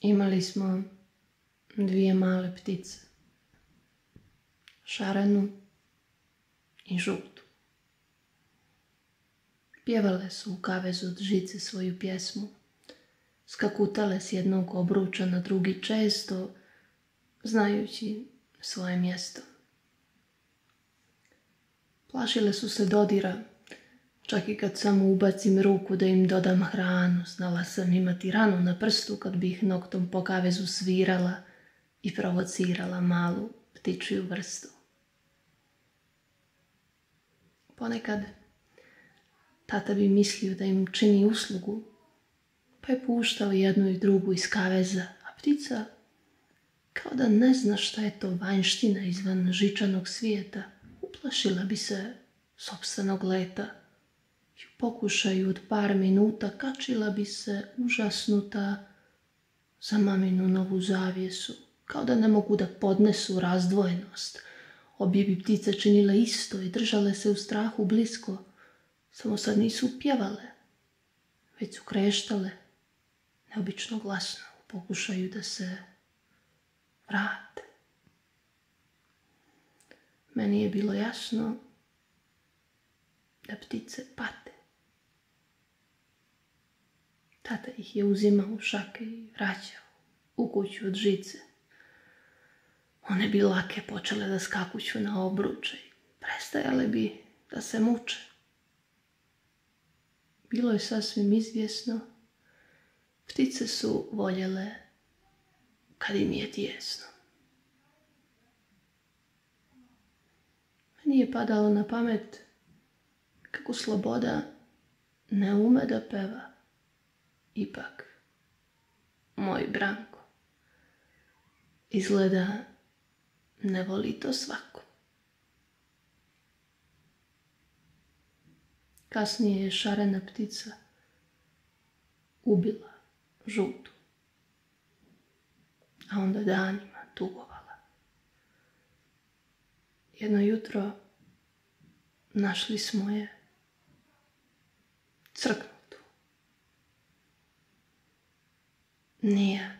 Imali smo 2 male ptice, šarenu i žutu. Pjevale su u kavezu od žice svoju pjesmu, skakutale s jednog obruča na drugi često, znajući svoje mjesto. Plašile su se dodira, čak i kad samo ubacim ruku da im dodam hranu, znala sam imati ranu na prstu kad bi ih noktom po kavezu svirala i provocirala malu ptičju vrstu. Ponekad tata bi mislio da im čini uslugu, pa je puštao jednu i drugu iz kaveza, a ptica, kao da ne zna šta je to vanjština izvan žičanog svijeta, uplašila bi se sopstvenog leta i u pokušaju od par minuta kačila bi se užasnuta za maminu novu zavjesu, kao da ne mogu da podnesu razdvojenost. Obje bi ptice činile isto i držale se u strahu blisko, samo sad nisu pjevale, već su kreštale neobično glasno u pokušaju da se vrate. Meni je bilo jasno da ptice pate. Tata ih je uzimao u šake i vraćao u kuću od žice. One bi lake počele da skakuću na obruče i prestajale bi da se muče. Bilo je sasvim izvjesno, ptice su voljele kad im je tijesno. Meni je padalo na pamet kako sloboda ne ume da peva. Ipak, moj Branko izgleda ne voli to svako. Kasnije je šarena ptica ubila žutu, a onda danima tugovala. Jedno jutro našli smo je crknutu. Nije